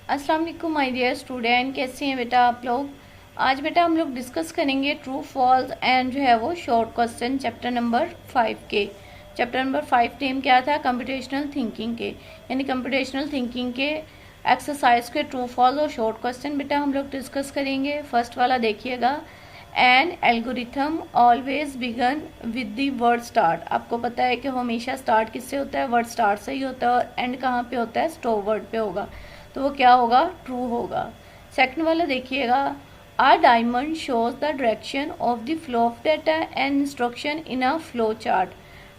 अस्सलाम वालेकुम my dear student, कैसे हैं बेटा आप लोग। आज बेटा हम लोग डिस्कस करेंगे ट्रू फॉल्स एंड जो है वो शॉर्ट क्वेश्चन चैप्टर नंबर 5 के। चैप्टर नंबर 5 नेम क्या था, कंप्यूटेशनल थिंकिंग के, यानी कंप्यूटेशनल थिंकिंग के एक्सरसाइज के ट्रू फॉल्स और शॉर्ट क्वेश्चन बेटा हम लोग डिस्कस करेंगे। फर्स्ट वाला देखिएगा, an algorithm always begin with the word start. आपको पता है कि हमेशा स्टार्ट किससे होता है, वर्ड स्टार्ट से ही होता है, और एंड कहाँ पे होता है, स्टॉप वर्ड पे होगा, तो वो क्या होगा, ट्रू होगा। सेकंड वाला देखिएगा, a diamond shows the direction of the flow of data and instruction in a flow chart.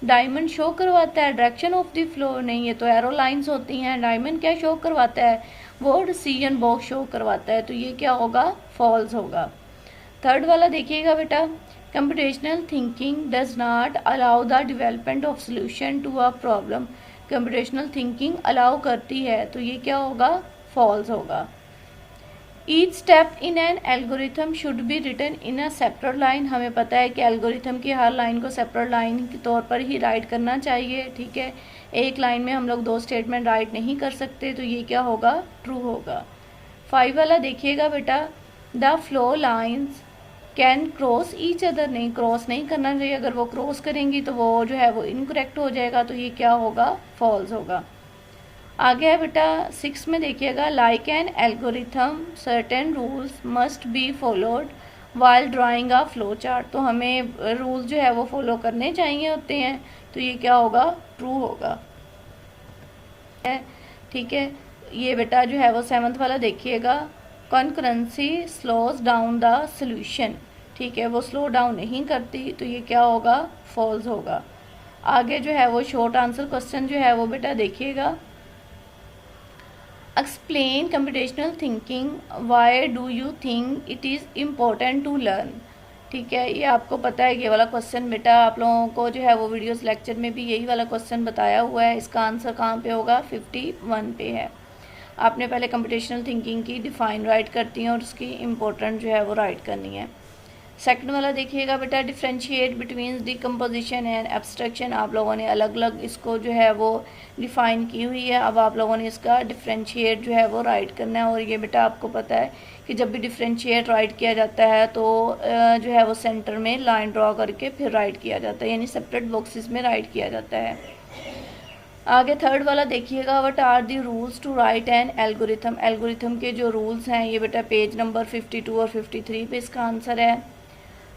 Diamond show करवाता है, डायरेक्शन ऑफ द फ्लो नहीं, है तो एरो लाइंस होती हैं। डायमंड क्या शो करवाता है, वो डिसीजन बॉक्स शो करवाता है, तो ये क्या होगा, फॉल्स होगा। थर्ड वाला देखिएगा बेटा, computational thinking does not allow the development of solution to a problem. Computational thinking allow करती है, तो ये क्या होगा, फॉल्स होगा। Each step in an algorithm should be written in a separate line. हमें पता है कि एल्गोरिथम की हर लाइन को सेपरेट लाइन के तौर पर ही राइट करना चाहिए, ठीक है। एक लाइन में हम लोग दो स्टेटमेंट राइट नहीं कर सकते, तो ये क्या होगा, ट्रू होगा। 5 वाला देखिएगा बेटा, the flow lines can cross each other. नहीं, क्रॉस नहीं करना चाहिए, अगर वो क्रॉस करेंगी तो वो जो है वो इनकरेक्ट हो जाएगा, तो ये क्या होगा, फॉल्स होगा। आगे है बेटा 6 में देखिएगा, like an algorithm certain rules must be followed while drawing a flow chart. तो हमें रूल्स जो है वो फॉलो करने चाहिए होते हैं, तो ये क्या होगा, ट्रू होगा, ठीक है। ये बेटा जो है वो 7th वाला देखिएगा, concurrency slows down the solution, ठीक है, वो स्लो डाउन नहीं करती, तो ये क्या होगा, फॉल्स होगा। आगे जो है वो शॉर्ट आंसर क्वेश्चन जो है वो बेटा देखिएगा, explain computational thinking, why do you think it is important to learn. ठीक है, ये आपको पता है, ये वाला क्वेश्चन बेटा आप लोगों को जो है वो वीडियोस लेक्चर में भी यही वाला क्वेश्चन बताया हुआ है। इसका आंसर कहाँ पे होगा, 51 पे है। आपने पहले कंप्यूटेशनल थिंकिंग की डिफाइन राइट करती हैं और उसकी इम्पोर्टेंट जो है वो राइट करनी है। सेकंड वाला देखिएगा बेटा, differentiate between decomposition and abstraction. आप लोगों ने अलग अलग इसको जो है वो डिफ़ाइन की हुई है, अब आप लोगों ने इसका डिफ्रेंशिएट जो है वो राइट करना है। और ये बेटा आपको पता है कि जब भी डिफ्रेंशिएट राइट किया जाता है तो जो है वो सेंटर में लाइन ड्रॉ करके फिर राइट किया जाता है, यानी सेपरेट बॉक्सेस में राइट किया जाता है। आगे थर्ड वाला देखिएगा, what are the rules to write an algorithm. Algorithm के जो रूल्स हैं, ये बेटा पेज नंबर 52 और 53 पे इसका आंसर है।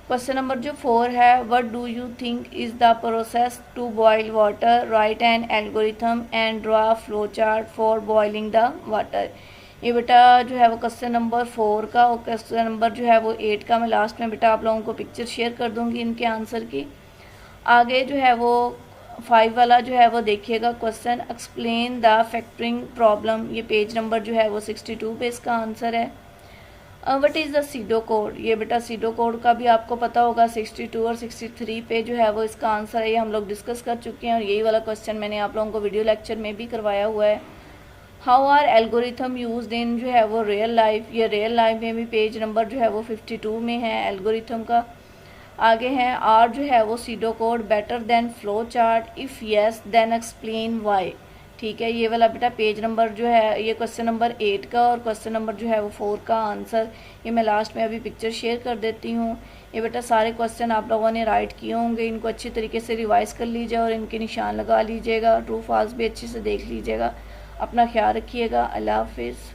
क्वेश्चन नंबर जो 4 है, what do you think is the process to boil water, write an algorithm and draw flow chart for boiling the water. ये बेटा जो है वो क्वेश्चन नंबर 4 का, और क्वेश्चन नंबर जो है वो 8 का मैं लास्ट में बेटा आप लोगों को पिक्चर शेयर कर दूंगी इनके आंसर की। आगे जो है वो 5 वाला जो है वो देखिएगा question, explain the factoring problem. ये पेज नंबर जो है वो 62 पे इसका आंसर है। What is the SIDO code. ये बेटा सीडो कोड का भी आपको पता होगा, 62 और 63 पे जो है वो इसका आंसर है। ये हम लोग डिस्कस कर चुके हैं और यही वाला क्वेश्चन मैंने आप लोगों को वीडियो लेक्चर में भी करवाया हुआ है। How are algorithm used in जो है वो रियल लाइफ। ये रियल लाइफ में भी पेज नंबर जो है वो 52 में है एल्गोरिथम का। आगे है, आर जो है वो pseudo code better than flow chart, if yes then explain why. ठीक है, ये वाला बेटा पेज नंबर जो है ये क्वेश्चन नंबर 8 का, और क्वेश्चन नंबर जो है वो 4 का आंसर ये मैं लास्ट में अभी पिक्चर शेयर कर देती हूँ। ये बेटा सारे क्वेश्चन आप लोगों ने राइट किए होंगे, इनको अच्छी तरीके से रिवाइज कर लीजिए और इनके निशान लगा लीजिएगा, ट्रू फॉल्स भी अच्छे से देख लीजिएगा। अपना ख्याल रखिएगा, अल्लाह हाफिज़।